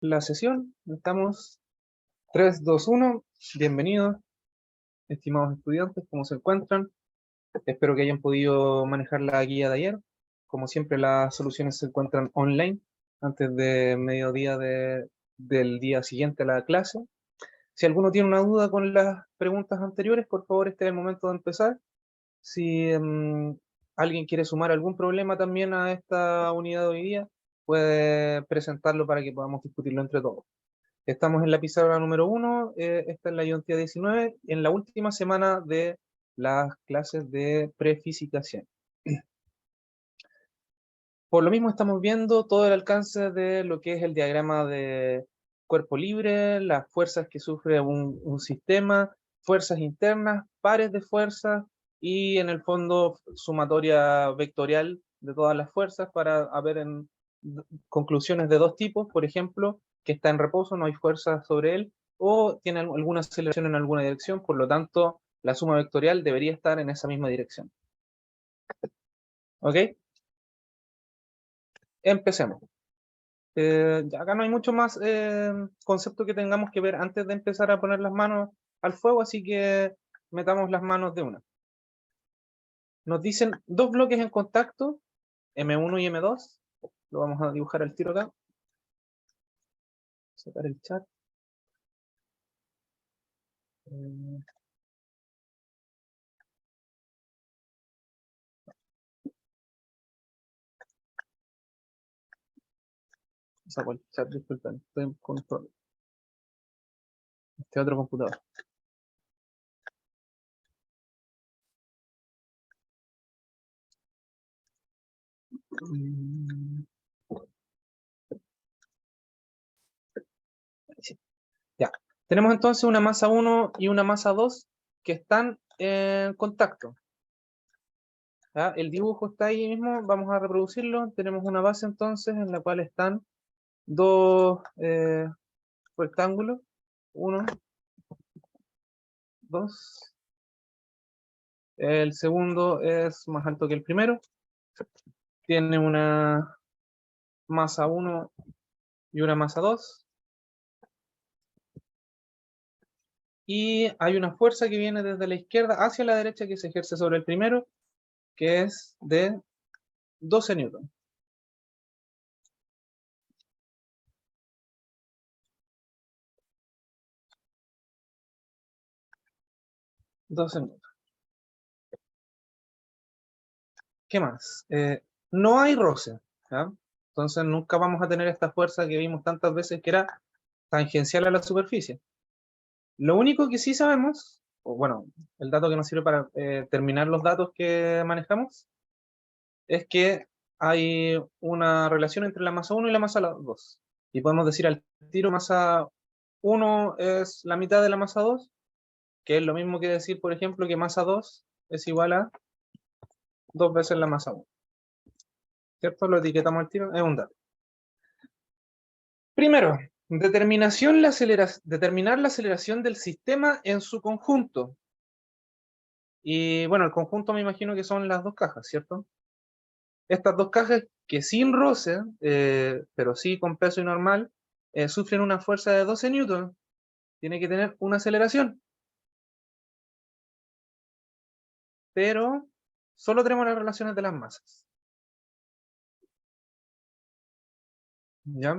la sesión. Estamos 3, 2, 1. Bienvenidos, estimados estudiantes, ¿cómo se encuentran? Espero que hayan podido manejar la guía de ayer. Como siempre, las soluciones se encuentran online antes de mediodía del día siguiente a la clase. Si alguno tiene una duda con las preguntas anteriores, por favor, este es el momento de empezar. Si alguien quiere sumar algún problema también a esta unidad de hoy día, puede presentarlo para que podamos discutirlo entre todos. Estamos en la pizarra número 1, esta es la ayuntía 19, en la última semana de las clases de prefisicación. Por lo mismo estamos viendo todo el alcance de lo que es el diagrama de cuerpo libre, las fuerzas que sufre un sistema, fuerzas internas, pares de fuerzas y en el fondo sumatoria vectorial de todas las fuerzas para haber conclusiones de dos tipos, por ejemplo, que está en reposo, no hay fuerza sobre él, o tiene alguna aceleración en alguna dirección, por lo tanto, la suma vectorial debería estar en esa misma dirección. ¿Ok? Empecemos. Acá no hay mucho más concepto que tengamos que ver antes de empezar a poner las manos al fuego, así que metamos las manos de una. Nos dicen dos bloques en contacto, M1 y M2. Lo vamos a dibujar al tiro acá. Sacar el chat. Saco el chat, disculpen, estoy con este otro computador. Ya. Tenemos entonces una masa 1 y una masa 2 que están en contacto. ¿Ya? El dibujo está ahí mismo, vamos a reproducirlo. Tenemos una base entonces en la cual están dos rectángulos, 1, 2. El segundo es más alto que el primero. Tiene una masa 1 y una masa 2. Y hay una fuerza que viene desde la izquierda hacia la derecha que se ejerce sobre el primero, que es de 12 newton. 12 newton. ¿Qué más? No hay roce, ¿ya? Entonces nunca vamos a tener esta fuerza que vimos tantas veces que era tangencial a la superficie. Lo único que sí sabemos, o bueno, el dato que nos sirve para terminar los datos que manejamos, es que hay una relación entre la masa 1 y la masa 2. Y podemos decir al tiro masa 1 es la mitad de la masa 2, que es lo mismo que decir, por ejemplo, que masa 2 es igual a 2 veces la masa 1. ¿Cierto? Lo etiquetamos al tiro, es un dato. Primero, determinar la aceleración del sistema en su conjunto. Y bueno, el conjunto me imagino que son las dos cajas, ¿cierto? Estas dos cajas que sin roce, pero sí con peso y normal, sufren una fuerza de 12 newton. Tiene que tener una aceleración. Pero solo tenemos las relaciones de las masas. ¿Ya?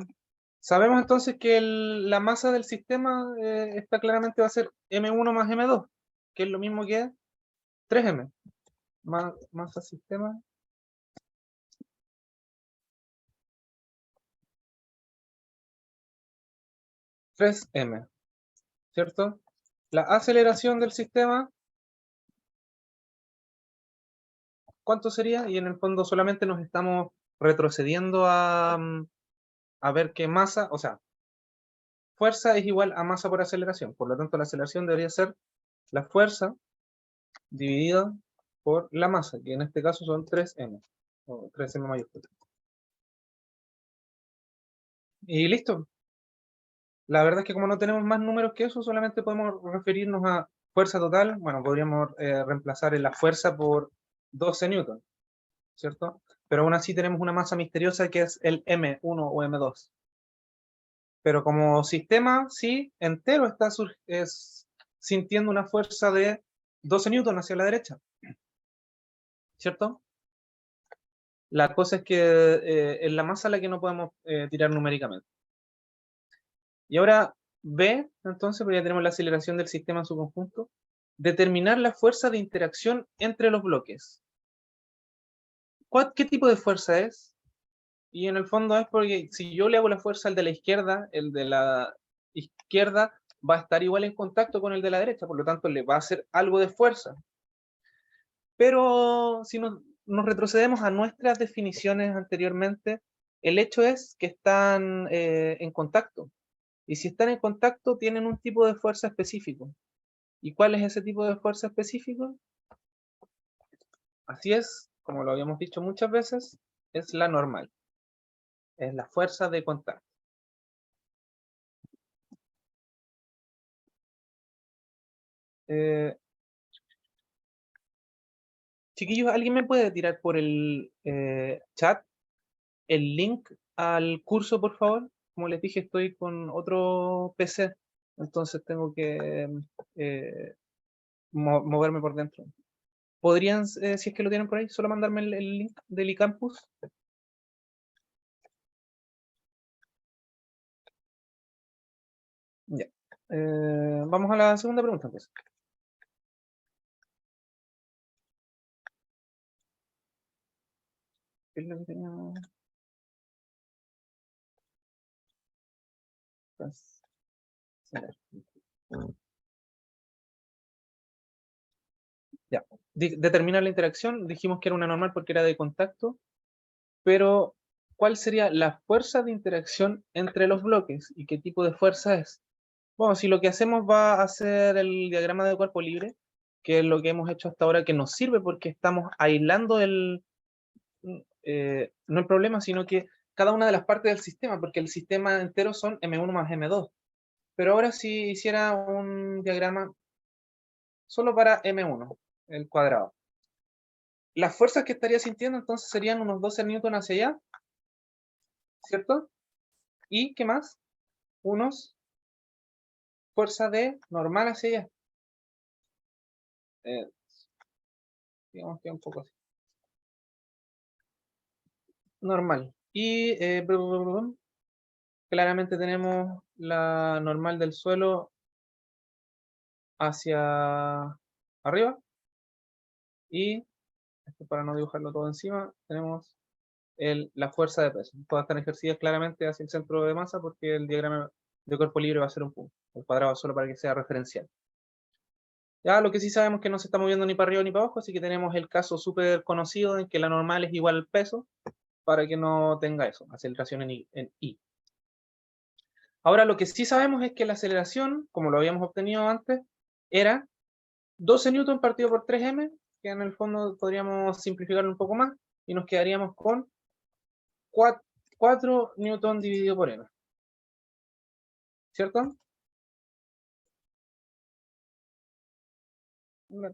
Sabemos entonces que la masa del sistema está claramente va a ser M1 más M2, que es lo mismo que 3M. Masa sistema. M, ¿cierto? La aceleración del sistema, ¿cuánto sería? Y en el fondo solamente nos estamos retrocediendo a ver qué masa, o sea, fuerza es igual a masa por aceleración. Por lo tanto, la aceleración debería ser la fuerza dividida por la masa, que en este caso son 3M, o 3M mayúscula. Y listo. La verdad es que como no tenemos más números que eso, solamente podemos referirnos a fuerza total. Bueno, podríamos reemplazar la fuerza por 12 newton, ¿cierto? Pero aún así tenemos una masa misteriosa que es el M1 o M2. Pero como sistema, sí, entero está sintiendo una fuerza de 12 newton hacia la derecha, ¿cierto? La cosa es que es la masa la que no podemos tirar numéricamente. Y ahora B, entonces, pues ya tenemos la aceleración del sistema en su conjunto. Determinar la fuerza de interacción entre los bloques. ¿Qué tipo de fuerza es? Y en el fondo es porque si yo le hago la fuerza al de la izquierda, el de la izquierda va a estar igual en contacto con el de la derecha, por lo tanto le va a hacer algo de fuerza. Pero si nos retrocedemos a nuestras definiciones anteriormente, el hecho es que están en contacto. Y si están en contacto, tienen un tipo de fuerza específico. ¿Y cuál es ese tipo de fuerza específico? Así es, como lo habíamos dicho muchas veces, es la normal. Es la fuerza de contacto. Chiquillos, ¿alguien me puede tirar por el chat el link al curso, por favor? Como les dije, estoy con otro PC, entonces tengo que moverme por dentro. ¿Podrían, si es que lo tienen por ahí, solo mandarme el link del eCampus? Ya. Vamos a la segunda pregunta, pues. ¿Qué es lo que teníamos? Pues, ya. Determinar la interacción, dijimos que era una normal porque era de contacto, pero ¿cuál sería la fuerza de interacción entre los bloques y qué tipo de fuerza es? Bueno, si lo que hacemos va a ser el diagrama de cuerpo libre, que es lo que hemos hecho hasta ahora, que nos sirve porque estamos aislando no el problema, sino que cada una de las partes del sistema, porque el sistema entero son M1 más M2. Pero ahora si hiciera un diagrama solo para M1, el cuadrado. Las fuerzas que estaría sintiendo entonces serían unos 12 newton hacia allá, ¿cierto? ¿Y qué más? Unos fuerza de normal hacia allá. Eh, digamos que un poco así. Normal. Y claramente tenemos la normal del suelo hacia arriba. Y, esto para no dibujarlo todo encima, tenemos la fuerza de peso. Todas están ejercidas claramente hacia el centro de masa porque el diagrama de cuerpo libre va a ser un punto. El cuadrado solo para que sea referencial. Ya lo que sí sabemos es que no se está moviendo ni para arriba ni para abajo, así que tenemos el caso súper conocido en que la normal es igual al peso, para que no tenga eso, aceleración en I. Ahora lo que sí sabemos es que la aceleración, como lo habíamos obtenido antes, era 12 newton partido por 3m, que en el fondo podríamos simplificarlo un poco más, y nos quedaríamos con 4 newton dividido por m. ¿Cierto?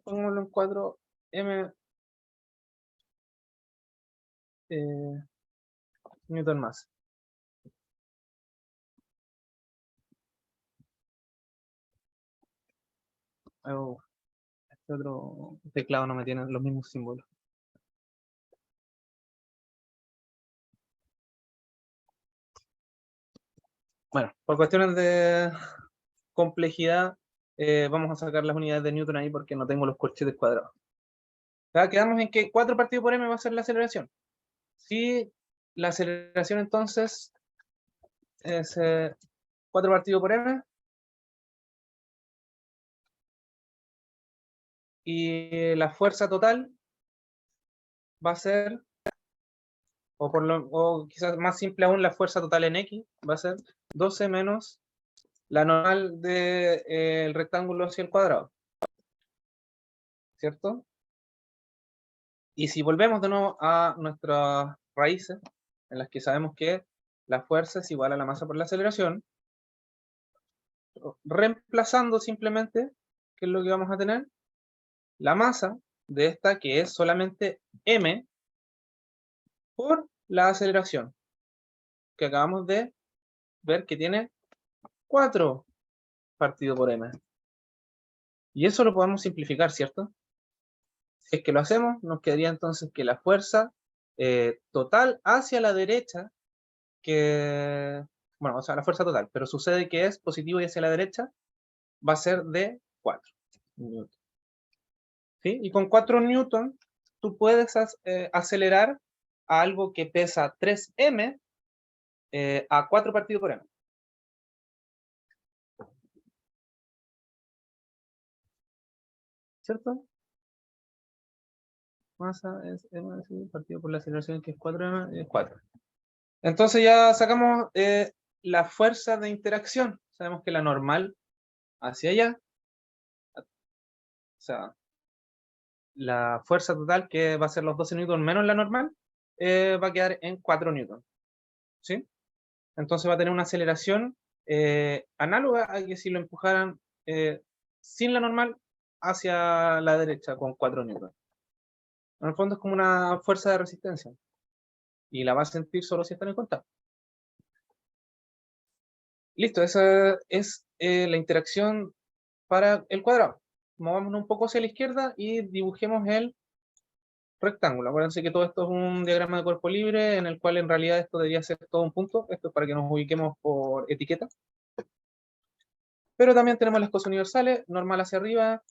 Pongámoslo en 4m newton más. Oh, este otro teclado no me tiene los mismos símbolos. Bueno, por cuestiones de complejidad, vamos a sacar las unidades de Newton ahí porque no tengo los corchetes cuadrados. Ya quedamos en que 4 partido por m va a ser la aceleración. Si la aceleración entonces es 4 partido por m, y la fuerza total va a ser, o quizás más simple aún, la fuerza total en X va a ser 12 menos la normal del rectángulo hacia el cuadrado. ¿Cierto? Y si volvemos de nuevo a nuestras raíces, en las que sabemos que la fuerza es igual a la masa por la aceleración, reemplazando simplemente, ¿qué es lo que vamos a tener? La masa de esta, que es solamente m, por la aceleración, que acabamos de ver que tiene 4 partido por m. Y eso lo podemos simplificar, ¿cierto? Si es que lo hacemos, nos quedaría entonces que la fuerza total hacia la derecha, bueno, o sea, la fuerza total, pero sucede que es positivo y hacia la derecha, va a ser de 4 newton. ¿Sí? Y con 4 newton, tú puedes acelerar a algo que pesa 3m a 4 partido por m. ¿Cierto? Masa es m partido por la aceleración, que es 4m, es 4. Entonces ya sacamos la fuerza de interacción. Sabemos que la normal hacia allá, o sea, la fuerza total, que va a ser los 12 newton menos la normal, va a quedar en 4 newton. ¿Sí? Entonces va a tener una aceleración análoga a que si lo empujaran sin la normal hacia la derecha con 4 newton. En el fondo es como una fuerza de resistencia. Y la va a sentir solo si están en contacto. Listo, esa es la interacción para el cuadrado. Movámonos un poco hacia la izquierda y dibujemos el rectángulo. Acuérdense que todo esto es un diagrama de cuerpo libre en el cual en realidad esto debería ser todo un punto. Esto es para que nos ubiquemos por etiqueta. Pero también tenemos las cosas universales. Normal hacia arriba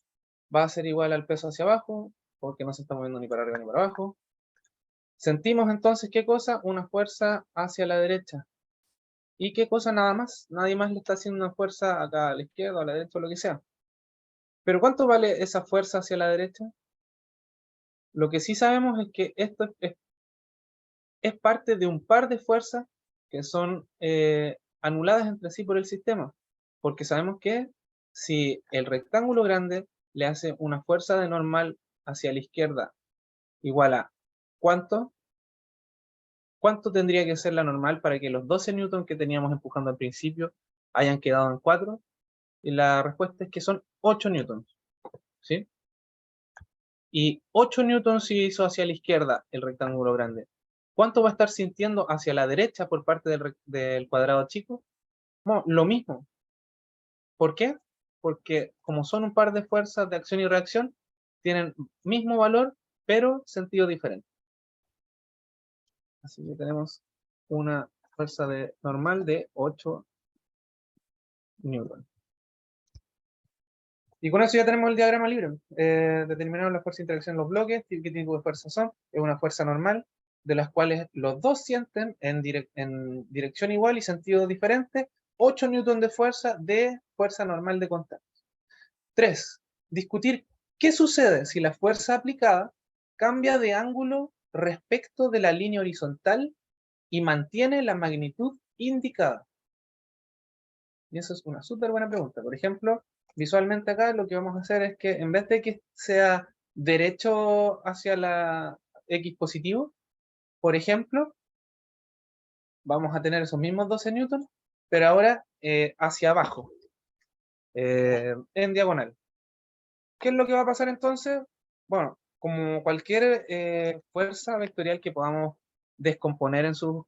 va a ser igual al peso hacia abajo, porque no se está moviendo ni para arriba ni para abajo. Sentimos entonces, ¿qué cosa? Una fuerza hacia la derecha. ¿Y qué cosa? Nada más. Nadie más le está haciendo una fuerza acá a la izquierda, a la derecha, o lo que sea. Pero ¿cuánto vale esa fuerza hacia la derecha? Lo que sí sabemos es que esto es parte de un par de fuerzas que son anuladas entre sí por el sistema. Porque sabemos que si el rectángulo grande le hace una fuerza de normal hacia la izquierda igual a ¿cuánto? ¿Cuánto tendría que ser la normal para que los 12 newton que teníamos empujando al principio hayan quedado en 4? Y la respuesta es que son 8 newtons. ¿Sí? Y 8 newtons si hizo hacia la izquierda el rectángulo grande. ¿Cuánto va a estar sintiendo hacia la derecha por parte del cuadrado chico? No, lo mismo. ¿Por qué? Porque como son un par de fuerzas de acción y reacción, tienen mismo valor, pero sentido diferente. Así que tenemos una fuerza normal de 8 newton. Y con eso ya tenemos el diagrama libre. Determinamos la fuerza de interacción en los bloques, qué tipo de fuerzas son. Es una fuerza normal, de las cuales los dos sienten en dirección igual y sentido diferente 8 newton de fuerza normal de contacto. 3. Discutir qué sucede si la fuerza aplicada cambia de ángulo respecto de la línea horizontal y mantiene la magnitud indicada. Y eso es una súper buena pregunta. Por ejemplo, visualmente acá lo que vamos a hacer es que en vez de que sea derecho hacia la X positivo, por ejemplo, vamos a tener esos mismos 12 newtons, pero ahora hacia abajo, en diagonal. ¿Qué es lo que va a pasar entonces? Bueno, como cualquier fuerza vectorial que podamos descomponer en sus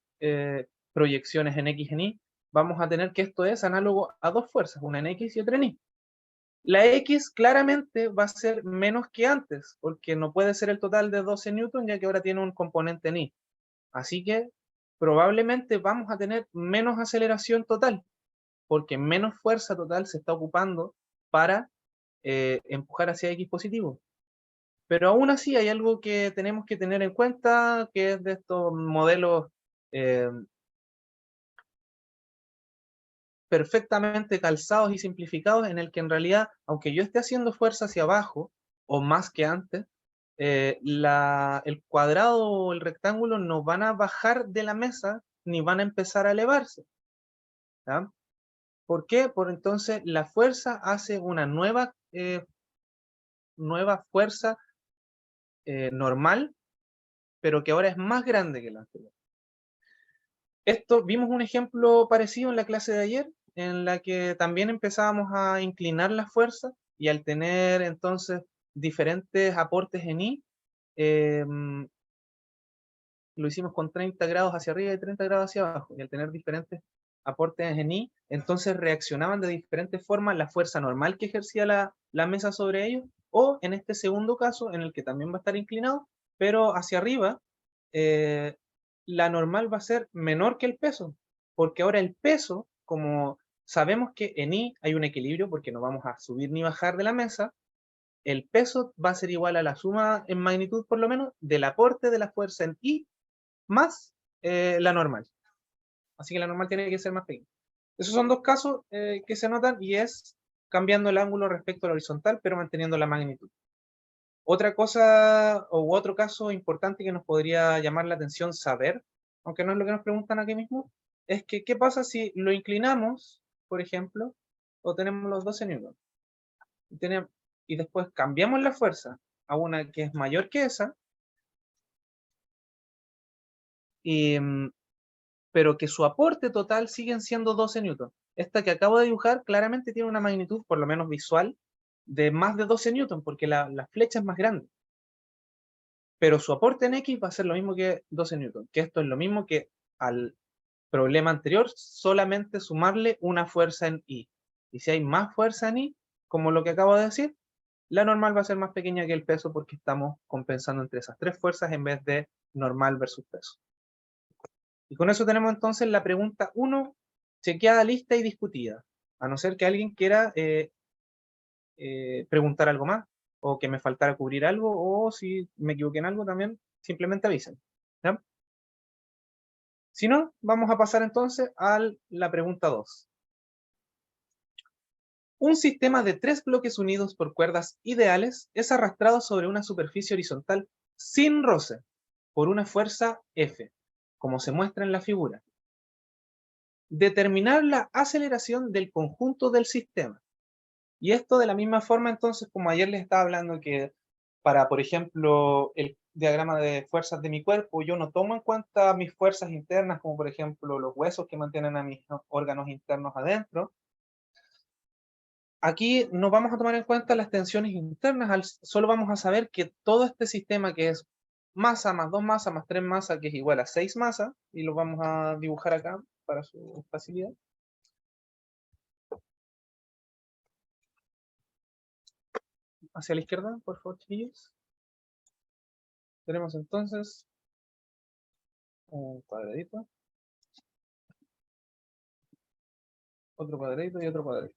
proyecciones en X en Y, vamos a tener que esto es análogo a dos fuerzas, una en X y otra en Y. La X claramente va a ser menos que antes, porque no puede ser el total de 12 newton, ya que ahora tiene un componente en Y. Así que probablemente vamos a tener menos aceleración total, porque menos fuerza total se está ocupando para empujar hacia X positivo. Pero aún así hay algo que tenemos que tener en cuenta, que es de estos modelos eh, perfectamente calzados y simplificados, en el que en realidad, aunque yo esté haciendo fuerza hacia abajo, o más que antes, el cuadrado o el rectángulo no van a bajar de la mesa, ni van a empezar a elevarse. ¿Ya? ¿Por qué? Por entonces la fuerza hace una nueva fuerza normal, pero que ahora es más grande que la anterior. Esto, vimos un ejemplo parecido en la clase de ayer, en la que también empezábamos a inclinar la fuerza y al tener entonces diferentes aportes en I, lo hicimos con 30 grados hacia arriba y 30 grados hacia abajo, y al tener diferentes aportes en I, entonces reaccionaban de diferentes formas la fuerza normal que ejercía la mesa sobre ellos, o en este segundo caso, en el que también va a estar inclinado, pero hacia arriba, la normal va a ser menor que el peso, porque ahora el peso, como sabemos que en I hay un equilibrio, porque no vamos a subir ni bajar de la mesa, el peso va a ser igual a la suma en magnitud, por lo menos, del aporte de la fuerza en I más la normal. Así que la normal tiene que ser más pequeña. Esos son dos casos que se notan y es cambiando el ángulo respecto al horizontal, pero manteniendo la magnitud. Otra cosa o otro caso importante que nos podría llamar la atención saber, aunque no es lo que nos preguntan aquí mismo, es que ¿qué pasa si lo inclinamos, por ejemplo, o tenemos los 12 newtons? Y después cambiamos la fuerza a una que es mayor que esa, pero que su aporte total siguen siendo 12 newtons. Esta que acabo de dibujar claramente tiene una magnitud, por lo menos visual, de más de 12 newtons, porque la flecha es más grande. Pero su aporte en X va a ser lo mismo que 12 newtons, que esto es lo mismo que al problema anterior, solamente sumarle una fuerza en Y. Y si hay más fuerza en Y, como lo que acabo de decir, la normal va a ser más pequeña que el peso porque estamos compensando entre esas tres fuerzas en vez de normal versus peso. Y con eso tenemos entonces la pregunta 1 chequeada, lista y discutida. A no ser que alguien quiera preguntar algo más, o que me faltara cubrir algo, o si me equivoqué en algo también, simplemente avisen. ¿Ya? Si no, vamos a pasar entonces a la pregunta 2. Un sistema de 3 bloques unidos por cuerdas ideales es arrastrado sobre una superficie horizontal sin roce por una fuerza F, como se muestra en la figura. Determinar la aceleración del conjunto del sistema. Y esto de la misma forma, entonces, como ayer les estaba hablando que para, por ejemplo, el diagrama de fuerzas de mi cuerpo, yo no tomo en cuenta mis fuerzas internas, como por ejemplo los huesos que mantienen a mis órganos internos adentro. Aquí no vamos a tomar en cuenta las tensiones internas, solo vamos a saber que todo este sistema que es masa más 2 masas más 3 masas, que es igual a 6 masas, y lo vamos a dibujar acá para su facilidad. Hacia la izquierda, por favor, chiquillos. Tenemos entonces un cuadradito, otro cuadradito y otro cuadradito.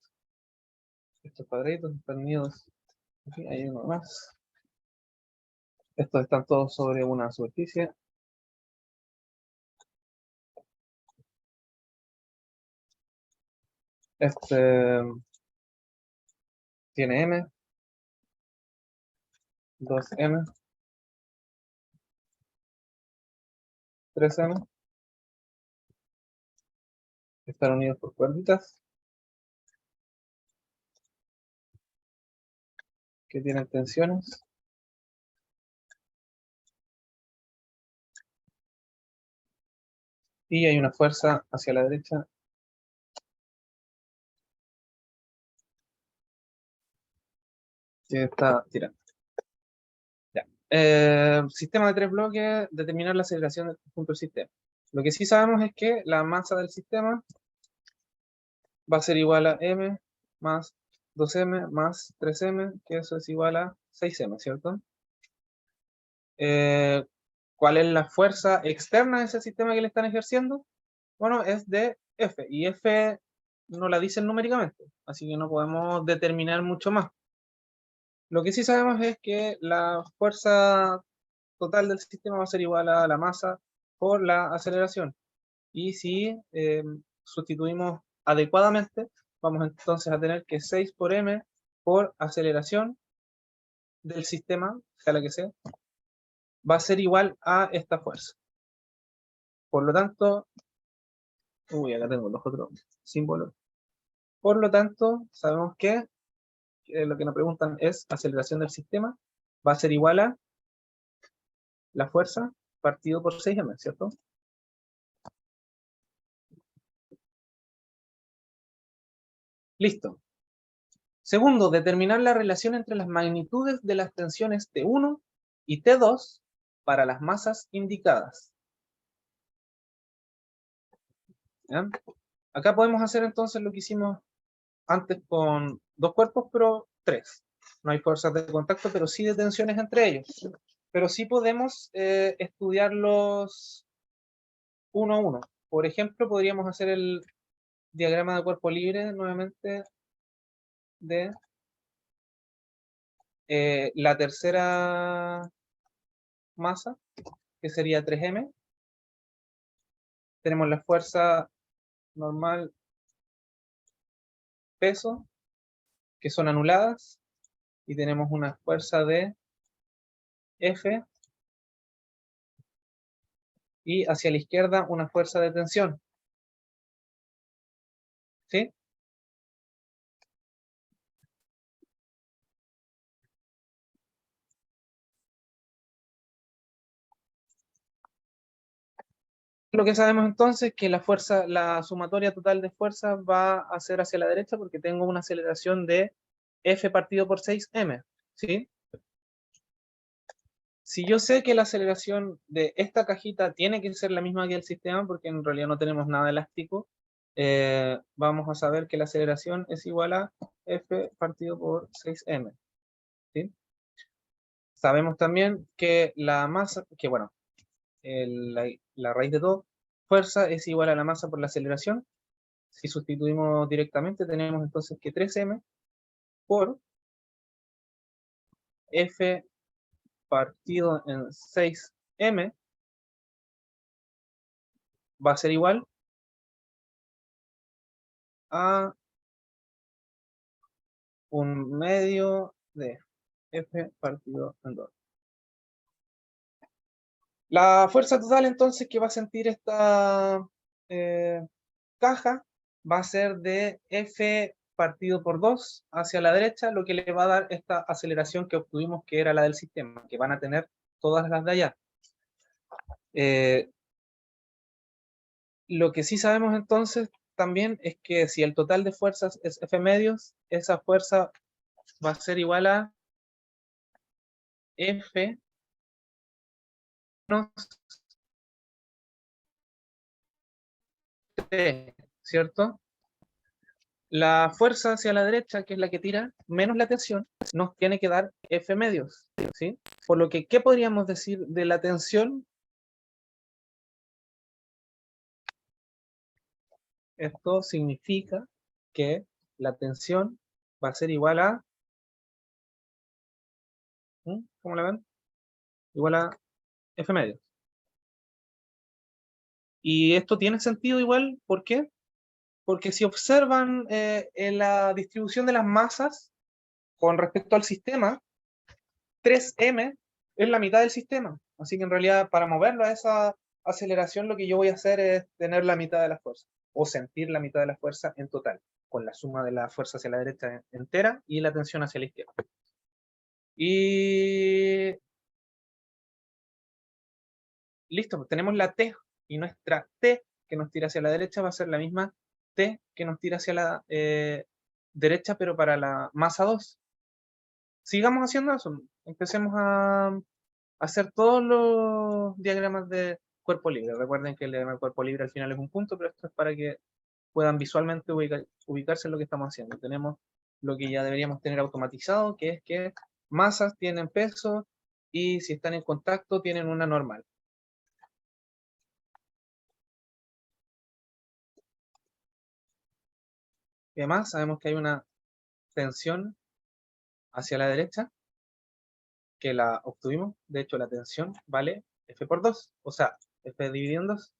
Estos cuadraditos están unidos. Aquí hay uno más. Estos están todos sobre una superficie. Este tiene M, 2M, 3M. Están unidos por cuerditas que tienen tensiones. Y hay una fuerza hacia la derecha que está tirando. Ya. Sistema de 3 bloques, determinar la aceleración del conjunto del sistema. Lo que sí sabemos es que la masa del sistema va a ser igual a M más 2M más 3M, que eso es igual a 6M, ¿cierto? ¿Cuál es la fuerza externa de ese sistema que le están ejerciendo? Bueno, es de F, y F no la dicen numéricamente, así que no podemos determinar mucho más. Lo que sí sabemos es que la fuerza total del sistema va a ser igual a la masa por la aceleración. Y si sustituimos adecuadamente, vamos entonces a tener que 6 por m por aceleración del sistema, sea la que sea, va a ser igual a esta fuerza. Por lo tanto, acá tengo los otros símbolos. Por lo tanto, sabemos que lo que nos preguntan es aceleración del sistema, va a ser igual a la fuerza partido por 6m, ¿cierto? Listo. Segundo, determinar la relación entre las magnitudes de las tensiones T1 y T2 para las masas indicadas. ¿Ya? Acá podemos hacer entonces lo que hicimos antes con dos cuerpos, pero tres. No hay fuerzas de contacto, pero sí de tensiones entre ellos. Pero sí podemos estudiarlos uno a uno. Por ejemplo, podríamos hacer el diagrama de cuerpo libre nuevamente de la tercera masa, que sería 3M. Tenemos la fuerza normal, peso, que son anuladas, y tenemos una fuerza de F, y hacia la izquierda una fuerza de tensión. ¿Sí? Lo que sabemos entonces es que la fuerza, la sumatoria total de fuerzas va a ser hacia la derecha porque tengo una aceleración de F partido por 6M. ¿Sí? Si yo sé que la aceleración de esta cajita tiene que ser la misma que el sistema, porque en realidad no tenemos nada elástico, vamos a saber que la aceleración es igual a F partido por 6M. ¿Sí? Sabemos también que la masa, que bueno, la raíz de todo, fuerza es igual a la masa por la aceleración. Si sustituimos directamente, tenemos entonces que 3M por F partido en 6M va a ser igual a un medio de F partido en 2. La fuerza total entonces que va a sentir esta eh, caja va a ser de F partido por 2 hacia la derecha, lo que le va a dar esta aceleración que obtuvimos que era la del sistema, que van a tener todas las de allá. Lo que sí sabemos entonces también es que si el total de fuerzas es F medios, esa fuerza va a ser igual a F menos T, ¿cierto? La fuerza hacia la derecha, que es la que tira, menos la tensión, nos tiene que dar F medios, ¿sí? Por lo que, ¿qué podríamos decir de la tensión? Esto significa que la tensión va a ser igual a, ¿cómo la ven? Igual a F medios. Y esto tiene sentido igual, ¿por qué? Porque si observan en la distribución de las masas con respecto al sistema, 3M es la mitad del sistema. Así que en realidad para moverlo a esa aceleración lo que yo voy a hacer es tener la mitad de la fuerza o sentir la mitad de la fuerza en total, con la suma de la fuerza hacia la derecha entera y la tensión hacia la izquierda. Y listo, pues tenemos la T y nuestra T que nos tira hacia la derecha va a ser la misma T que nos tira hacia la derecha, pero para la masa 2. Sigamos haciendo eso. Empecemos a hacer todos los diagramas de cuerpo libre. Recuerden que el diagrama de cuerpo libre al final es un punto, pero esto es para que puedan visualmente ubicarse en lo que estamos haciendo. Tenemos lo que ya deberíamos tener automatizado, que es que masas tienen peso y si están en contacto tienen una normal. Y además sabemos que hay una tensión hacia la derecha que la obtuvimos. De hecho, la tensión vale F por 2, o sea, F dividido en 2.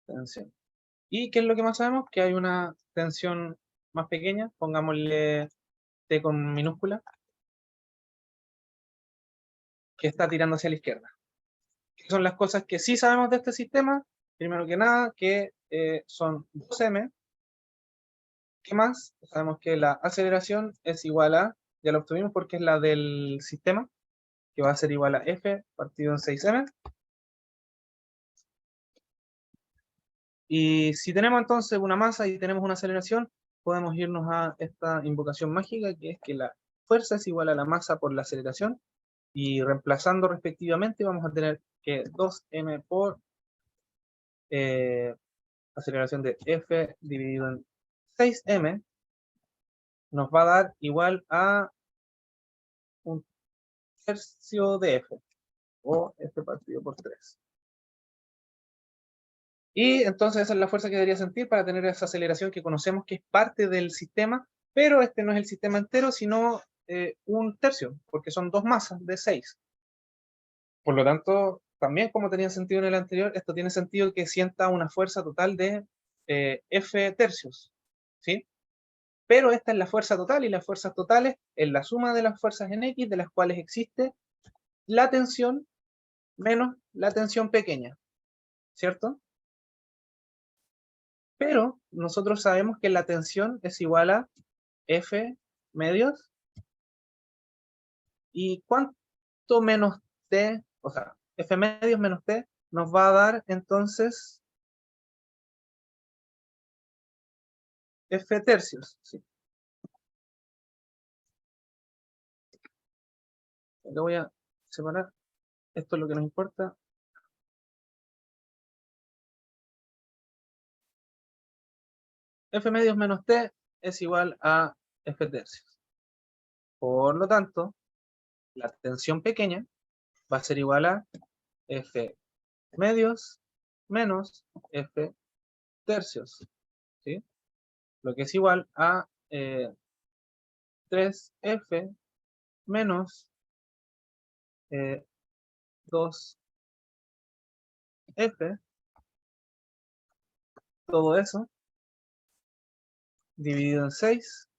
Tensión. ¿Y qué es lo que más sabemos? Que hay una tensión más pequeña, pongámosle T con minúscula, que está tirando hacia la izquierda. ¿Qué son las cosas que sí sabemos de este sistema? Primero que nada, que son 2M. ¿Qué más? Sabemos que la aceleración es igual a, ya lo obtuvimos porque es la del sistema, que va a ser igual a F partido en 6M. Y si tenemos entonces una masa y tenemos una aceleración, podemos irnos a esta invocación mágica, que es que la fuerza es igual a la masa por la aceleración, y reemplazando respectivamente vamos a tener que 2m por aceleración de F dividido en 6m nos va a dar igual a un tercio de F, o F partido por 3. Y entonces esa es la fuerza que debería sentir para tener esa aceleración que conocemos que es parte del sistema, pero este no es el sistema entero, sino un tercio, porque son dos masas de 6. Por lo tanto, también como tenía sentido en el anterior, esto tiene sentido que sienta una fuerza total de F tercios, ¿sí? Pero esta es la fuerza total, y las fuerzas totales es la suma de las fuerzas en X, de las cuales existe la tensión menos la tensión pequeña, ¿cierto? Pero nosotros sabemos que la tensión es igual a F medios, y cuánto menos T, o sea, F medios menos T nos va a dar entonces F tercios, ¿sí? Lo voy a separar, esto es lo que nos importa. F medios menos T es igual a F tercios. Por lo tanto, la tensión pequeña va a ser igual a F medios menos F tercios, ¿sí? Lo que es igual a 3F menos 2F, todo eso dividido en 6,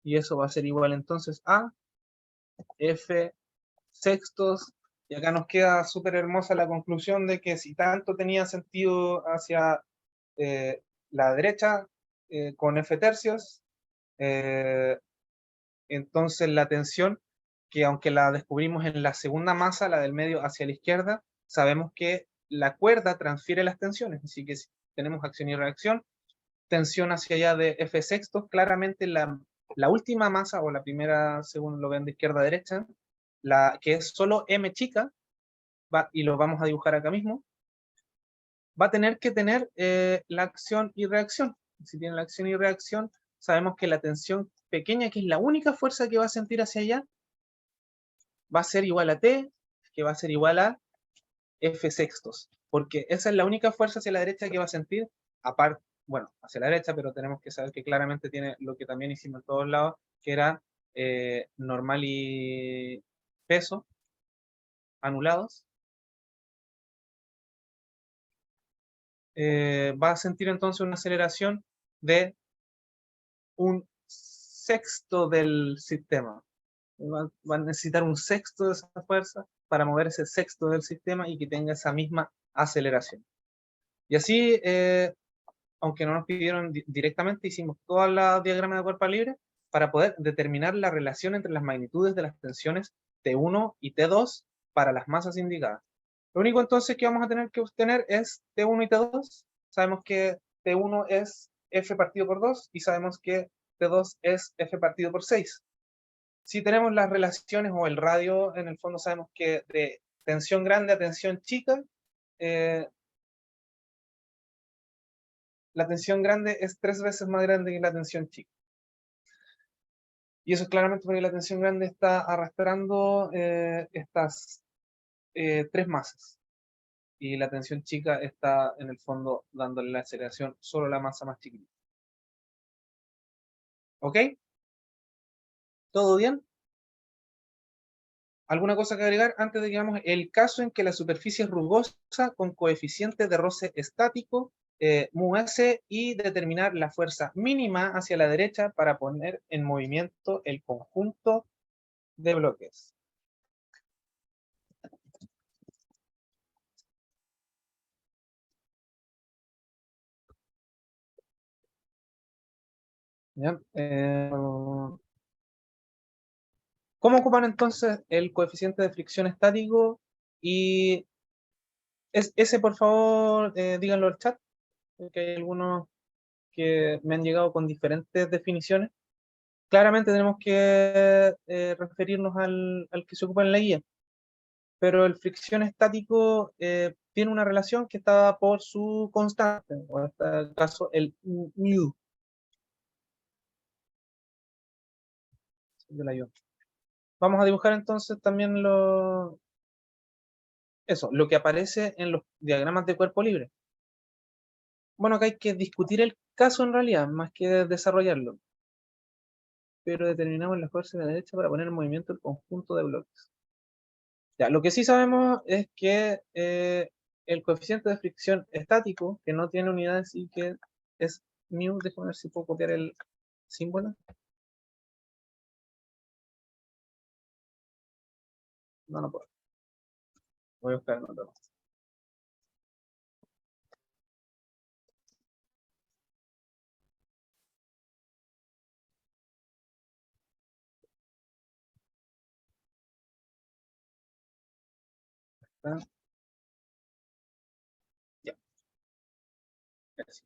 y eso va a ser igual entonces a F sextos, y acá nos queda súper hermosa la conclusión de que si tanto tenía sentido hacia la derecha con F tercios, eh, entonces la tensión, que aunque la descubrimos en la segunda masa, la del medio hacia la izquierda, sabemos que la cuerda transfiere las tensiones, así que si tenemos acción y reacción, tensión hacia allá de F sextos, claramente la última masa, o la primera, según lo ven de izquierda a derecha, la que es solo M chica, y lo vamos a dibujar acá mismo, va a tener que tener la acción y reacción. Si tiene la acción y reacción, sabemos que la tensión pequeña, que es la única fuerza que va a sentir hacia allá, va a ser igual a T, que va a ser igual a F sextos, porque esa es la única fuerza hacia la derecha que va a sentir, aparte, bueno, hacia la derecha, pero tenemos que saber que claramente tiene lo que también hicimos en todos lados, que era normal y peso anulados. Va a sentir entonces una aceleración de un sexto del sistema. Va a necesitar un sexto de esa fuerza para mover ese sexto del sistema y que tenga esa misma aceleración. Y así, aunque no nos pidieron directamente, hicimos toda la diagrama de cuerpo libre para poder determinar la relación entre las magnitudes de las tensiones T1 y T2 para las masas indicadas. Lo único entonces que vamos a tener que obtener es T1 y T2. Sabemos que T1 es F partido por 2 y sabemos que T2 es F partido por 6. Si tenemos las relaciones o el radio, en el fondo sabemos que de tensión grande a tensión chica, la tensión grande es 3 veces más grande que la tensión chica. Y eso es claramente porque la tensión grande está arrastrando estas 3 masas. Y la tensión chica está en el fondo dándole la aceleración solo a la masa más chiquita. ¿Ok? ¿Todo bien? ¿Alguna cosa que agregar antes de que veamos el caso en que la superficie es rugosa con coeficiente de roce estático, mu s, y determinar la fuerza mínima hacia la derecha para poner en movimiento el conjunto de bloques? ¿Ya? ¿Cómo ocupan entonces el coeficiente de fricción estático? Y ese, por favor, díganlo al chat, porque hay algunos que me han llegado con diferentes definiciones. claramente tenemos que referirnos al que se ocupa en la guía, pero el fricción estático tiene una relación que está por su constante, o en este caso el mu de la ion. Vamos a dibujar entonces también lo que aparece en los diagramas de cuerpo libre. Bueno, acá hay que discutir el caso en realidad, más que desarrollarlo. Pero determinamos la fuerza de la derecha para poner en movimiento el conjunto de bloques. Ya, lo que sí sabemos es que el coeficiente de fricción estático, que no tiene unidades y que es mu, déjame ver si puedo copiar el símbolo. No, no puedo. Voy a buscar en otro. ¿Está? Ya, gracias.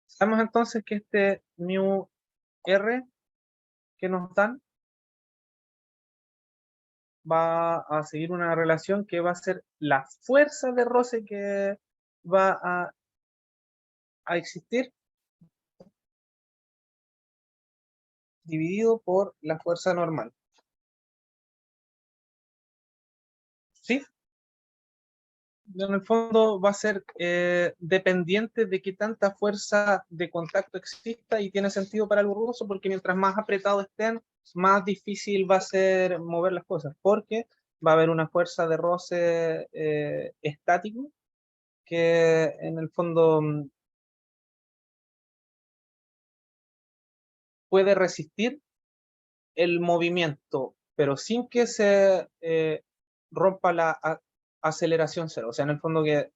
Sabemos entonces que este mu r que nos dan va a seguir una relación que va a ser la fuerza de roce que va a existir dividido por la fuerza normal. ¿Sí? En el fondo va a ser dependiente de qué tanta fuerza de contacto exista y tiene sentido para el burbujoso porque mientras más apretado estén, más difícil va a ser mover las cosas porque va a haber una fuerza de roce estático que en el fondo puede resistir el movimiento, pero sin que se rompa la aceleración cero. O sea, en el fondo que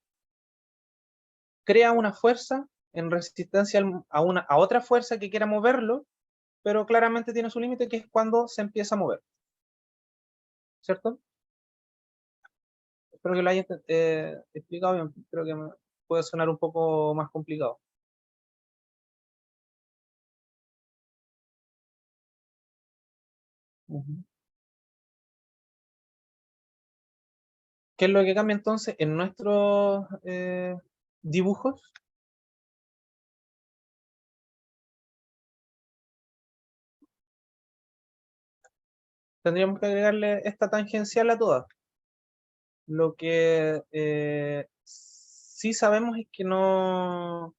crea una fuerza en resistencia a otra fuerza que quiera moverlo, pero claramente tiene su límite, que es cuando se empieza a mover. ¿Cierto? Espero que lo haya explicado bien. Creo que puede sonar un poco más complicado. Uh-huh. ¿Qué es lo que cambia entonces en nuestros dibujos? Tendríamos que agregarle esta tangencial a todas. Lo que sí sabemos es que nuestro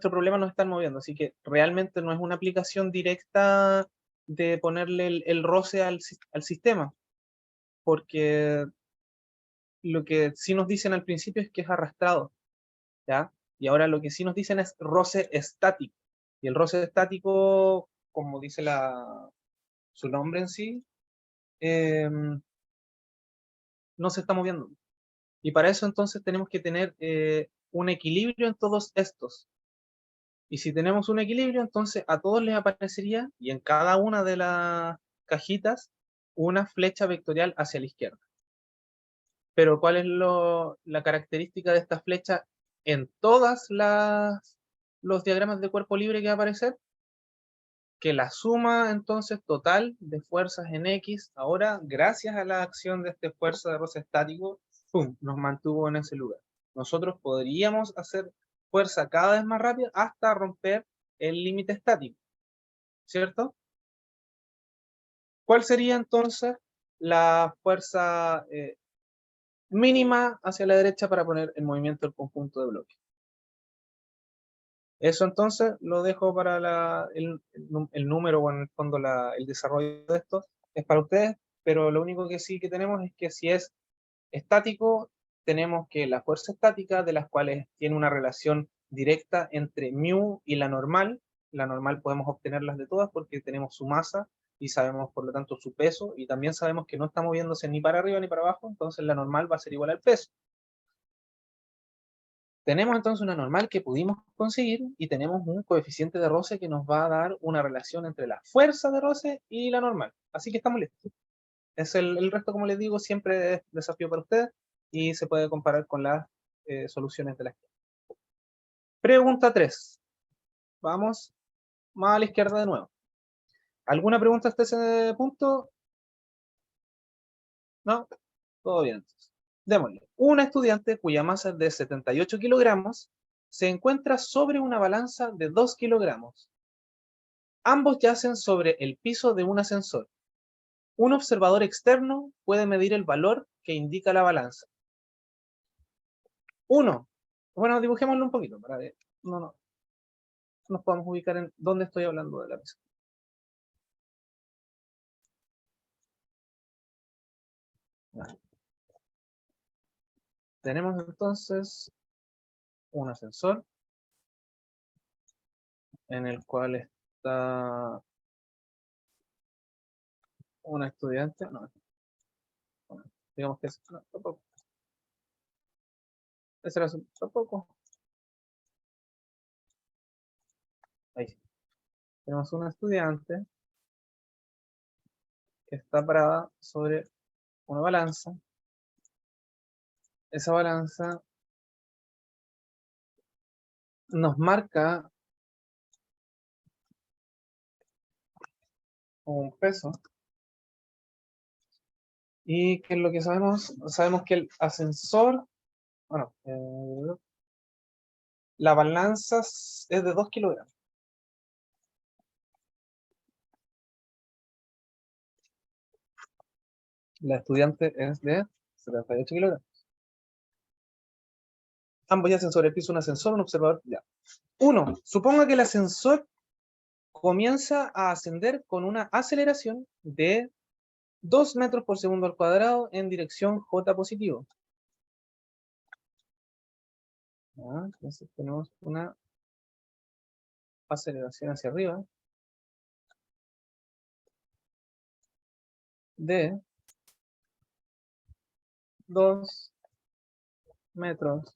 problema nos está moviendo, así que realmente no es una aplicación directa de ponerle el roce al sistema, porque lo que sí nos dicen al principio es que es arrastrado, ¿ya? Y ahora lo que sí nos dicen es roce estático. Y el roce estático, como dice su nombre en sí, eh, no se está moviendo. Y para eso entonces tenemos que tener un equilibrio en todos estos. Y si tenemos un equilibrio, entonces a todos les aparecería, y en cada una de las cajitas, una flecha vectorial hacia la izquierda. Pero ¿cuál es la característica de esta flecha en todas los diagramas de cuerpo libre que va a aparecer? Que la suma entonces total de fuerzas en X, ahora gracias a la acción de este fuerza de roce estático, ¡pum!, nos mantuvo en ese lugar. Nosotros podríamos hacer fuerza cada vez más rápida hasta romper el límite estático, ¿cierto? ¿Cuál sería entonces la fuerza mínima hacia la derecha para poner en movimiento el conjunto de bloques? Eso entonces lo dejo para el número o en el fondo el desarrollo de esto es para ustedes, pero lo único que sí que tenemos es que si es estático, tenemos que la fuerza estática, de las cuales tiene una relación directa entre mu y la normal podemos obtenerlas de todas porque tenemos su masa y sabemos por lo tanto su peso y también sabemos que no está moviéndose ni para arriba ni para abajo, entonces la normal va a ser igual al peso. Tenemos entonces una normal que pudimos conseguir y tenemos un coeficiente de roce que nos va a dar una relación entre la fuerza de roce y la normal. Así que estamos listos. Es el resto, como les digo, siempre es desafío para ustedes y se puede comparar con las soluciones de la izquierda. Pregunta 3. Vamos más a la izquierda de nuevo. ¿Alguna pregunta hasta ese punto? ¿No? Todo bien. Entonces. Démosle. Una estudiante cuya masa es de 78 kilogramos se encuentra sobre una balanza de 2 kilogramos. Ambos yacen sobre el piso de un ascensor. Un observador externo puede medir el valor que indica la balanza. Uno. Bueno, dibujémoslo un poquito para ver. No nos podemos ubicar en dónde estoy hablando de la mesa. Vale. Tenemos entonces un ascensor en el cual está una estudiante. No, digamos que es, no, tampoco. Ese era tampoco. Ahí sí. Tenemos una estudiante que está parada sobre una balanza. Esa balanza nos marca un peso. ¿Y qué es lo que sabemos? Sabemos que el ascensor, bueno, la balanza es de 2 kilogramos. La estudiante es de 78 kilogramos. Ambos yacen sobre el piso, un ascensor, un observador. Ya. Uno, suponga que el ascensor comienza a ascender con una aceleración de 2 metros por segundo al cuadrado en dirección J positivo. Entonces tenemos una aceleración hacia arriba de 2 metros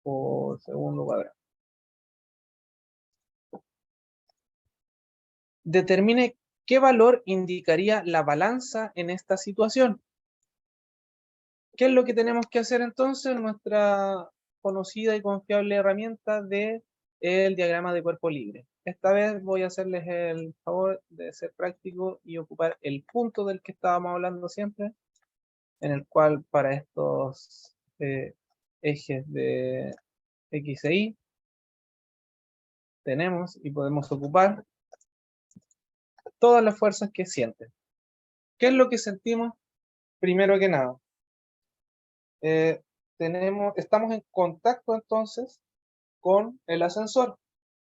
por segundo cuadrado. Determine qué valor indicaría la balanza en esta situación. ¿Qué es lo que tenemos que hacer entonces? Nuestra conocida y confiable herramienta de el diagrama de cuerpo libre. Esta vez voy a hacerles el favor de ser práctico y ocupar el punto del que estábamos hablando siempre, en el cual para estos ejes de X e Y tenemos y podemos ocupar todas las fuerzas que sienten. ¿Qué es lo que sentimos? Primero que nada, estamos en contacto entonces con el ascensor,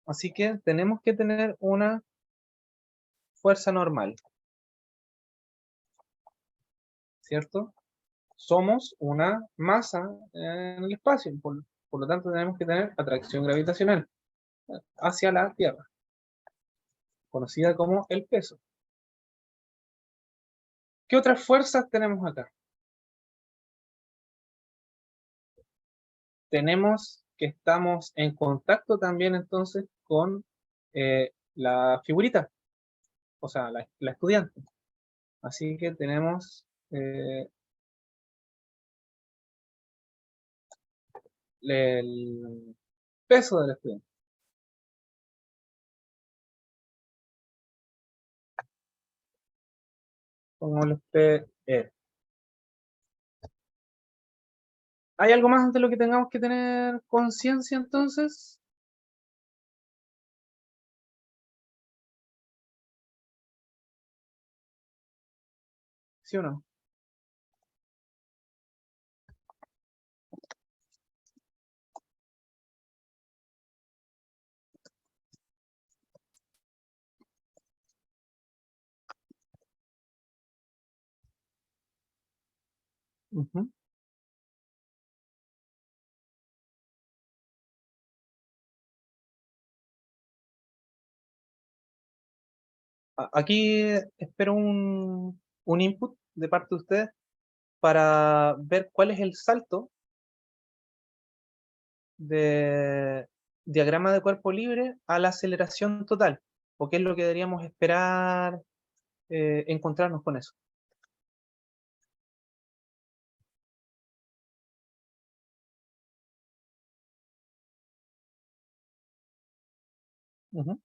así que tenemos que tener una fuerza normal, ¿cierto? Somos una masa en el espacio, por lo tanto tenemos que tener atracción gravitacional hacia la Tierra, conocida como el peso. ¿Qué otras fuerzas tenemos acá? Tenemos que estamos en contacto también entonces con la figurita, o sea, la estudiante. Así que tenemos el peso del estudiante. Como el PE. ¿Hay algo más de lo que tengamos que tener conciencia entonces? ¿Sí o no? Ujú. Aquí espero un input de parte de ustedes para ver cuál es el salto de diagrama de cuerpo libre a la aceleración total, o qué es lo que deberíamos esperar encontrarnos con eso. Ujú.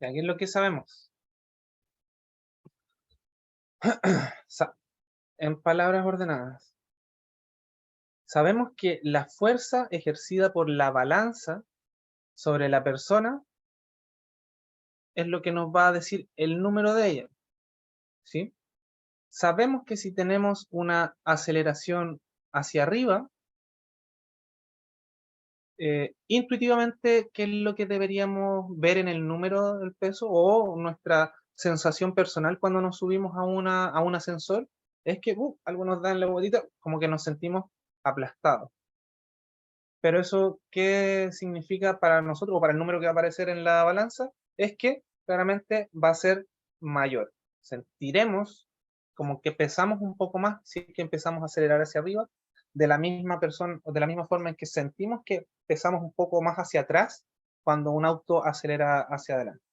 Y aquí es lo que sabemos. En palabras ordenadas, sabemos que la fuerza ejercida por la balanza sobre la persona es lo que nos va a decir el número de ella, ¿sí? Sabemos que si tenemos una aceleración hacia arriba, intuitivamente, ¿qué es lo que deberíamos ver en el número del peso o nuestra sensación personal cuando nos subimos a un ascensor? Es que algo nos da en la botita, como que nos sentimos aplastados. Pero eso, ¿qué significa para nosotros o para el número que va a aparecer en la balanza? Es que claramente va a ser mayor. Sentiremos como que pesamos un poco más si es que empezamos a acelerar hacia arriba, de la misma persona, de la misma forma en que sentimos que pesamos un poco más hacia atrás cuando un auto acelera hacia adelante.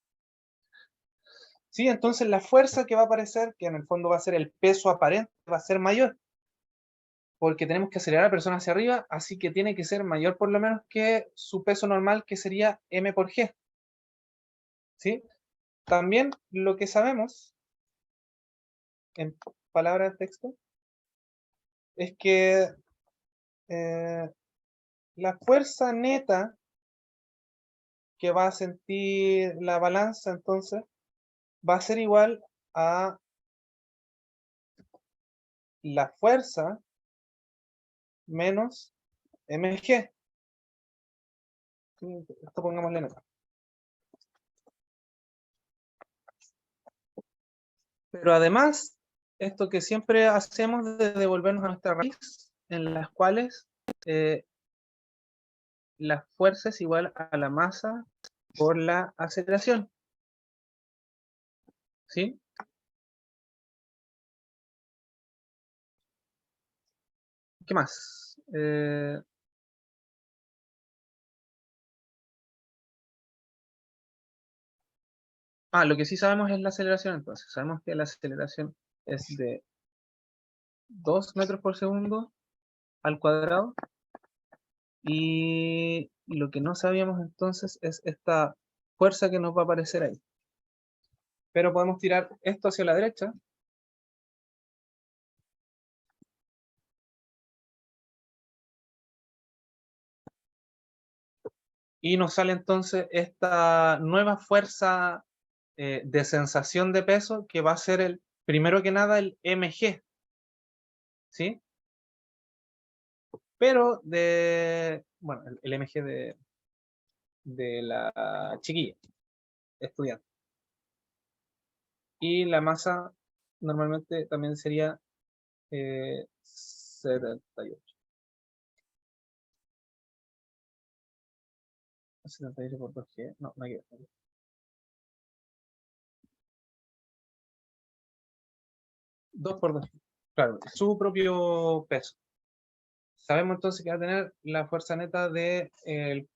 Sí, entonces la fuerza que va a aparecer, que en el fondo va a ser el peso aparente, va a ser mayor, porque tenemos que acelerar a la persona hacia arriba, así que tiene que ser mayor por lo menos que su peso normal, que sería m por g. ¿Sí? También lo que sabemos, en palabras de texto, es que la fuerza neta que va a sentir la balanza, entonces, va a ser igual a la fuerza menos mg. Esto pongámosle nota. Pero además, esto que siempre hacemos de devolvernos a nuestra raíz, en las cuales la fuerza es igual a la masa por la aceleración. ¿Sí? ¿Qué más? Lo que sí sabemos es la aceleración, entonces. Sabemos que la aceleración es de 2 metros por segundo al cuadrado. Y lo que no sabíamos entonces es esta fuerza que nos va a aparecer ahí. Pero podemos tirar esto hacia la derecha. Y nos sale entonces esta nueva fuerza de sensación de peso, que va a ser primero que nada el mg, ¿sí? Pero bueno, el mg de la chiquilla, estudiante. Y la masa normalmente también sería 78. 78 por 2G, no hay que ver. 2 por 2, claro, su propio peso. Sabemos entonces que va a tener la fuerza neta del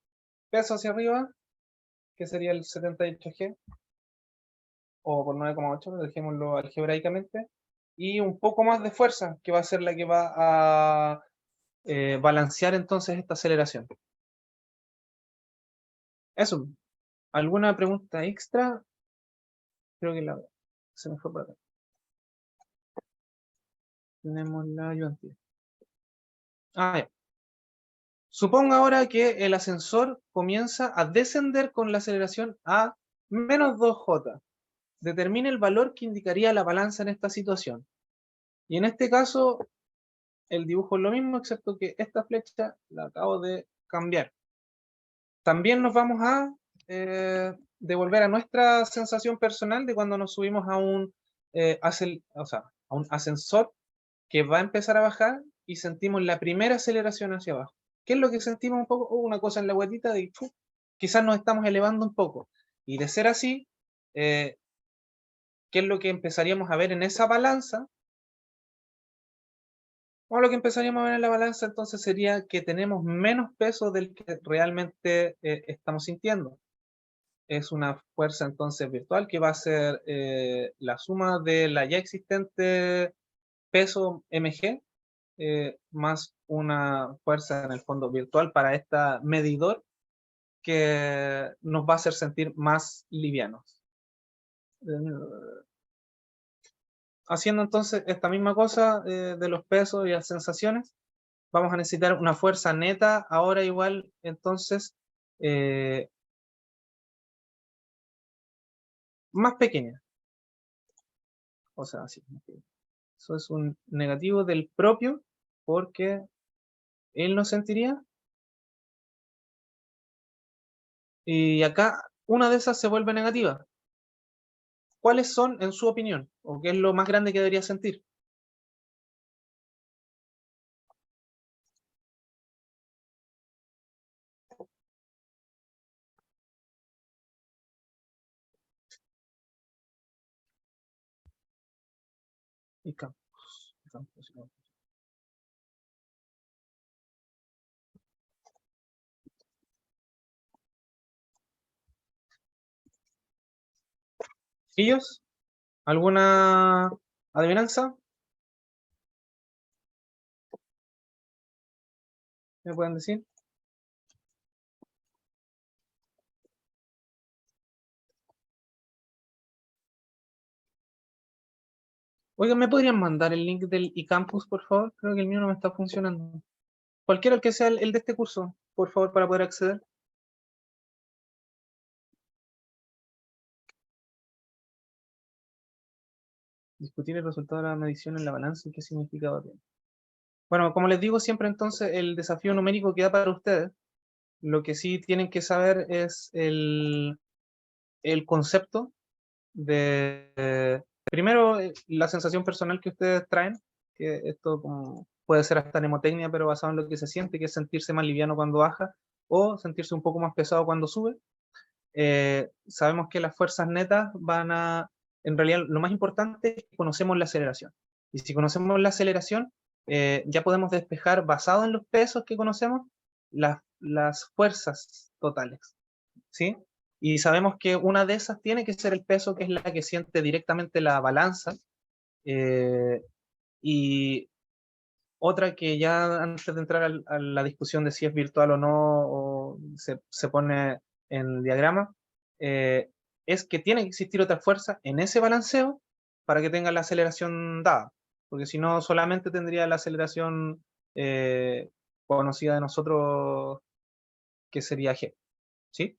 peso hacia arriba, que sería el 78G, o por 9,8, dejémoslo algebraicamente, y un poco más de fuerza, que va a ser la que va a balancear entonces esta aceleración. Eso. ¿Alguna pregunta extra? Creo que se me fue por acá. Tenemos la ayudantía. Ya. Suponga ahora que el ascensor comienza a descender con la aceleración a menos 2J. Determine el valor que indicaría la balanza en esta situación. Y en este caso, el dibujo es lo mismo, excepto que esta flecha la acabo de cambiar. También nos vamos a devolver a nuestra sensación personal de cuando nos subimos a a un ascensor que va a empezar a bajar y sentimos la primera aceleración hacia abajo. ¿Qué es lo que sentimos un poco? Una cosa en la guatita de quizás nos estamos elevando un poco. Y de ser así, ¿qué es lo que empezaríamos a ver en esa balanza? Bueno, lo que empezaríamos a ver en la balanza entonces sería que tenemos menos peso del que realmente estamos sintiendo. Es una fuerza entonces virtual que va a ser la suma de la ya existente peso mg más una fuerza en el fondo virtual para este medidor que nos va a hacer sentir más livianos. Haciendo entonces esta misma cosa de los pesos y las sensaciones, vamos a necesitar una fuerza neta, ahora igual, entonces, más pequeña. O sea, así. Eso es un negativo del propio, porque él no sentiría. Y acá una de esas se vuelve negativa. ¿Cuáles son, en su opinión? ¿O qué es lo más grande que debería sentir? Y campos, campos, campos. ¿Ellos? ¿Alguna adivinanza? ¿Me pueden decir? Oigan, ¿me podrían mandar el link del eCampus, por favor? Creo que el mío no me está funcionando. Cualquiera que sea el de este curso, por favor, para poder acceder. Discutir el resultado de la medición en la balanza y qué significado tiene. Bueno, como les digo siempre, entonces el desafío numérico queda para ustedes. Lo que sí tienen que saber es el concepto de, primero, la sensación personal que ustedes traen, que esto como puede ser hasta mnemotecnia, pero basado en lo que se siente, que es sentirse más liviano cuando baja o sentirse un poco más pesado cuando sube. Sabemos que las fuerzas netas van a, en realidad lo más importante es que conocemos la aceleración. Y si conocemos la aceleración, ya podemos despejar, basado en los pesos que conocemos, las fuerzas totales. ¿Sí? Y sabemos que una de esas tiene que ser el peso, que es la que siente directamente la balanza. eh, y otra que ya antes de entrar a la discusión de si es virtual o no, o se pone en el diagrama, eh, es que tiene que existir otra fuerza en ese balanceo para que tenga la aceleración dada, porque si no solamente tendría la aceleración conocida de nosotros, que sería G, ¿sí?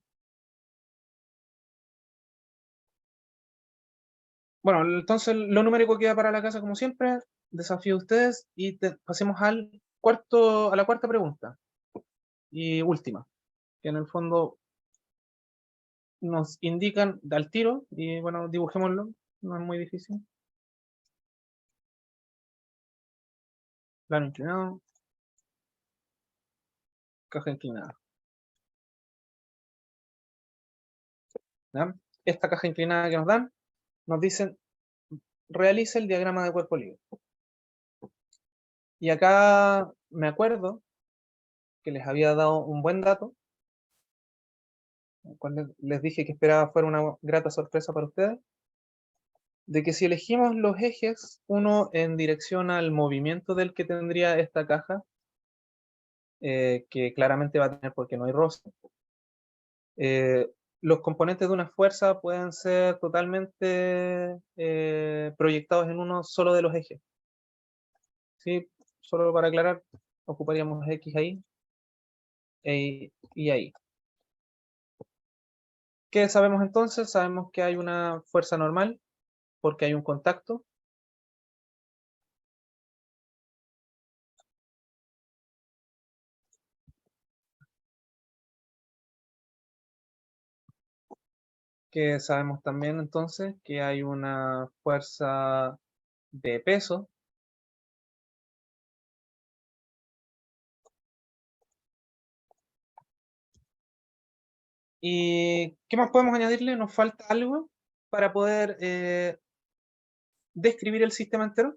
Bueno, entonces lo numérico queda para la casa como siempre, desafío a ustedes y pasemos a la cuarta pregunta y última, que en el fondo nos indican al tiro, y bueno, dibujémoslo, no es muy difícil. Plano inclinado, caja inclinada. ¿Ya? Esta caja inclinada que nos dan, nos dicen, realice el diagrama de cuerpo libre. Y acá me acuerdo que les había dado un buen dato, cuando les dije que esperaba fuera una grata sorpresa para ustedes, de que si elegimos los ejes, uno en dirección al movimiento del que tendría esta caja, que claramente va a tener porque no hay roce, eh, los componentes de una fuerza pueden ser totalmente proyectados en uno solo de los ejes. ¿Sí? Solo para aclarar, ocuparíamos X ahí y ahí. ¿Qué sabemos entonces? Sabemos que hay una fuerza normal porque hay un contacto. Que sabemos también entonces que hay una fuerza de peso. ¿Y qué más podemos añadirle? ¿Nos falta algo para poder describir el sistema entero?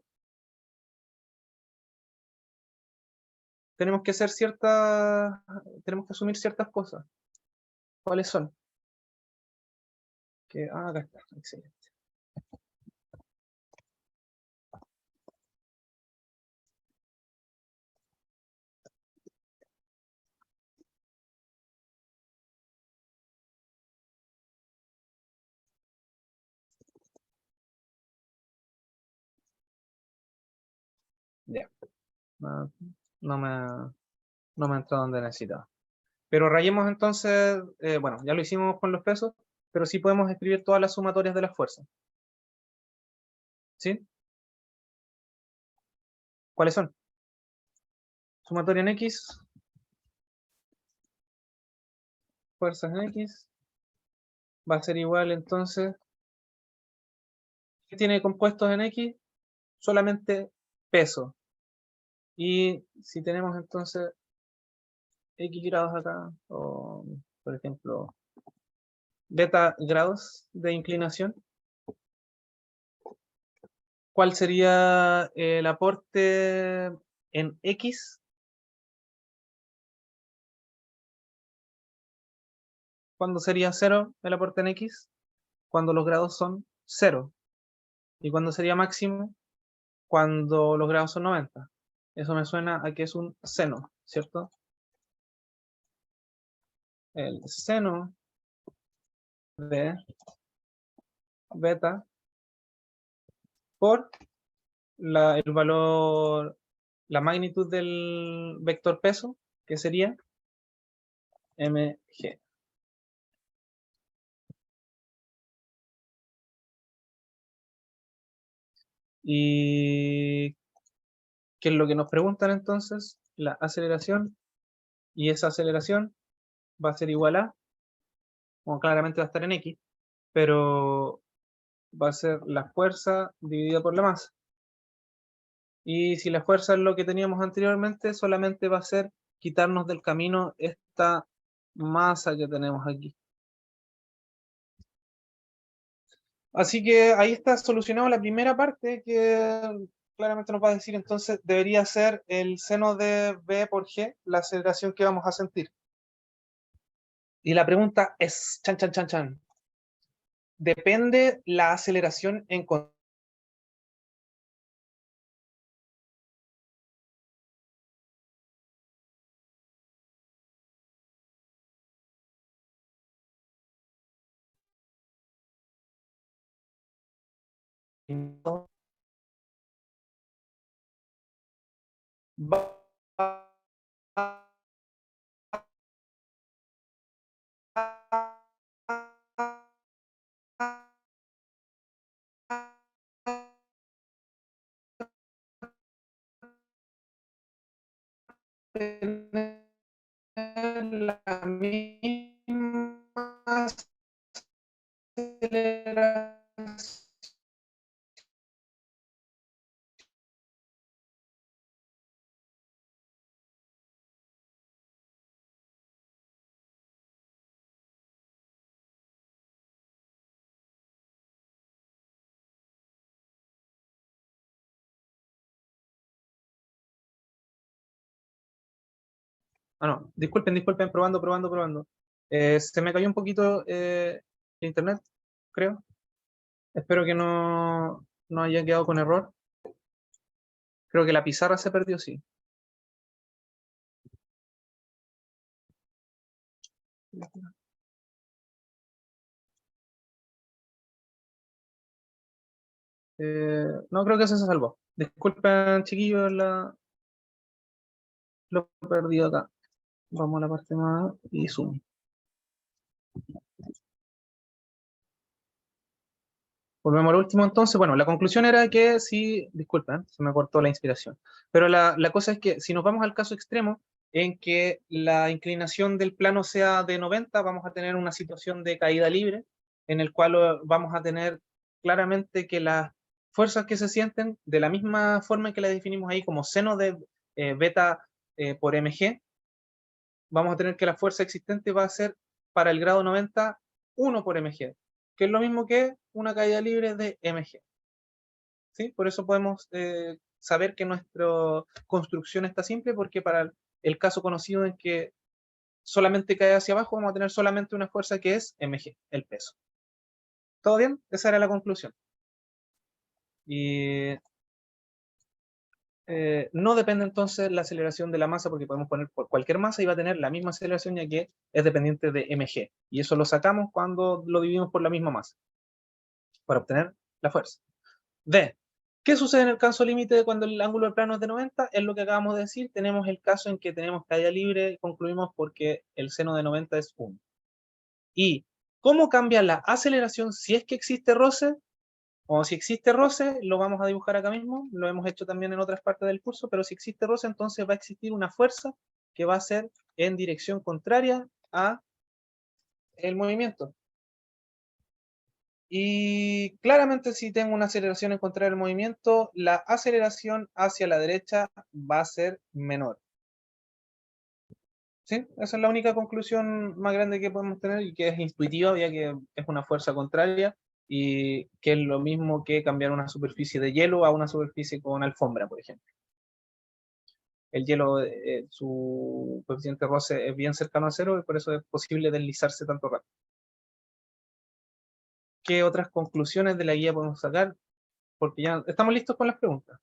Tenemos que hacer tenemos que asumir ciertas cosas. ¿Cuáles son? Acá está, excelente. Ya. No, no me entró donde necesitaba. Pero rayemos entonces, bueno, ya lo hicimos con los pesos, pero sí podemos escribir todas las sumatorias de las fuerzas. ¿Sí? ¿Cuáles son? Sumatoria en X, fuerzas en X, va a ser igual entonces. ¿Qué tiene compuestos en X? Solamente peso. Y si tenemos entonces X grados acá, o por ejemplo, beta grados de inclinación, ¿cuál sería el aporte en X? ¿Cuándo sería 0 el aporte en X? Cuando los grados son 0. ¿Y cuándo sería máximo? Cuando los grados son 90. Eso me suena a que es un seno, ¿cierto? El seno de beta por el valor, la magnitud del vector peso, que sería mg. ¿Y qué es lo que nos preguntan entonces? La aceleración, y esa aceleración va a ser igual a, bueno, claramente va a estar en X, pero va a ser la fuerza dividida por la masa. Y si la fuerza es lo que teníamos anteriormente, solamente va a ser quitarnos del camino esta masa que tenemos aquí. Así que ahí está solucionado la primera parte, que claramente nos va a decir entonces debería ser el seno de B por G, la aceleración que vamos a sentir. Y la pregunta es, chan, chan, chan, chan, ¿depende la aceleración en continuo? Va tener la misma aceleración. Ah, no, disculpen, probando. Se me cayó un poquito el internet, creo. Espero que no haya quedado con error. Creo que la pizarra se perdió, sí. No, creo que eso se salvó. Disculpen, chiquillos, lo perdido acá. Vamos a la parte más y zoom. Volvemos al último entonces. Bueno, la conclusión era que sí, disculpen, se me cortó la inspiración. Pero la cosa es que si nos vamos al caso extremo, en que la inclinación del plano sea de 90, vamos a tener una situación de caída libre, en el cual vamos a tener claramente que las fuerzas que se sienten, de la misma forma en que la definimos ahí como seno de beta por mg, vamos a tener que la fuerza existente va a ser para el grado 90, 1 por mg, que es lo mismo que una caída libre de mg. ¿Sí? Por eso podemos saber que nuestra construcción está simple, porque para el caso conocido en que solamente cae hacia abajo, vamos a tener solamente una fuerza que es mg, el peso. ¿Todo bien? Esa era la conclusión. Y no depende entonces la aceleración de la masa, porque podemos poner por cualquier masa y va a tener la misma aceleración, ya que es dependiente de mg. Y eso lo sacamos cuando lo dividimos por la misma masa, para obtener la fuerza. D. ¿Qué sucede en el caso límite cuando el ángulo de plano es de 90? Es lo que acabamos de decir. Tenemos el caso en que tenemos caída libre y concluimos porque el seno de 90 es 1. ¿Y cómo cambia la aceleración si es que existe roce? O si existe roce, lo vamos a dibujar acá mismo, lo hemos hecho también en otras partes del curso, pero si existe roce, entonces va a existir una fuerza que va a ser en dirección contraria a el movimiento. Y claramente si tengo una aceleración en contraria al movimiento, la aceleración hacia la derecha va a ser menor. ¿Sí? Esa es la única conclusión más grande que podemos tener y que es intuitiva, ya que es una fuerza contraria y que es lo mismo que cambiar una superficie de hielo a una superficie con alfombra, por ejemplo. El hielo, su coeficiente de roce es bien cercano a cero y por eso es posible deslizarse tanto rápido. ¿Qué otras conclusiones de la guía podemos sacar? Porque ya estamos listos con las preguntas.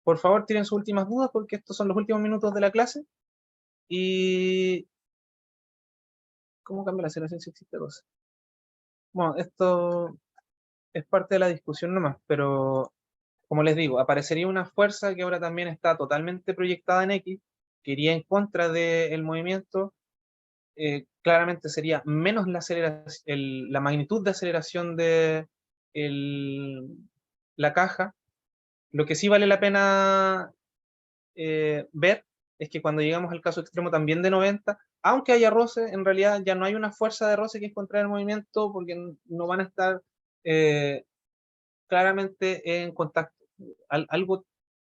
Por favor, tienen sus últimas dudas porque estos son los últimos minutos de la clase. Y ¿cómo cambia la aceleración si existe roce? Bueno, esto es parte de la discusión nomás, pero como les digo, aparecería una fuerza que ahora también está totalmente proyectada en X, que iría en contra del movimiento. Claramente sería menos la aceleración, la magnitud de aceleración de la caja. Lo que sí vale la pena ver es que cuando llegamos al caso extremo también de 90, aunque haya roce, en realidad ya no hay una fuerza de roce que es contra el movimiento porque no van a estar eh, claramente en contacto. Algo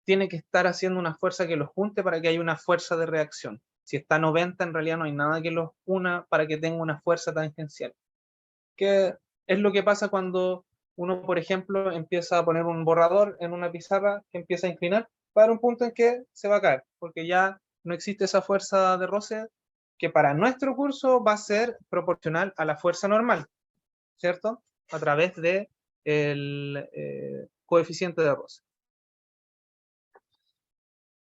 tiene que estar haciendo una fuerza que los junte para que haya una fuerza de reacción. Si está a 90, en realidad no hay nada que los una para que tenga una fuerza tangencial. Que es lo que pasa cuando uno, por ejemplo, empieza a poner un borrador en una pizarra que empieza a inclinar para un punto en que se va a caer, porque ya no existe esa fuerza de roce que para nuestro curso va a ser proporcional a la fuerza normal, ¿cierto? A través de el coeficiente de roce.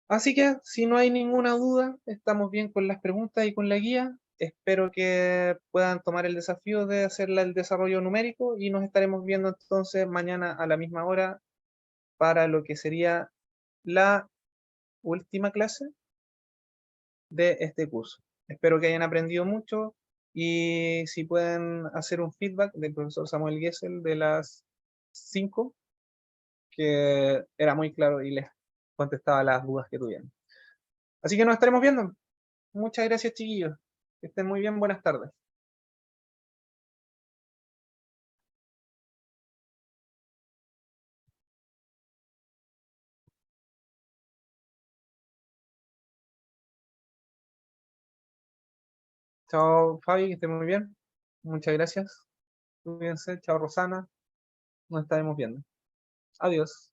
Así que, si no hay ninguna duda, estamos bien con las preguntas y con la guía. Espero que puedan tomar el desafío de hacer el desarrollo numérico y nos estaremos viendo entonces mañana a la misma hora para lo que sería la última clase de este curso. Espero que hayan aprendido mucho y si pueden hacer un feedback del profesor Samuel Gesell de las 5, que era muy claro y les contestaba las dudas que tuvieron. Así que nos estaremos viendo. Muchas gracias, chiquillos. Que estén muy bien. Buenas tardes. Chao, Fabi, que estén muy bien. Muchas gracias. Cuídense. Chao, Rosana. Nos estaremos viendo. Adiós.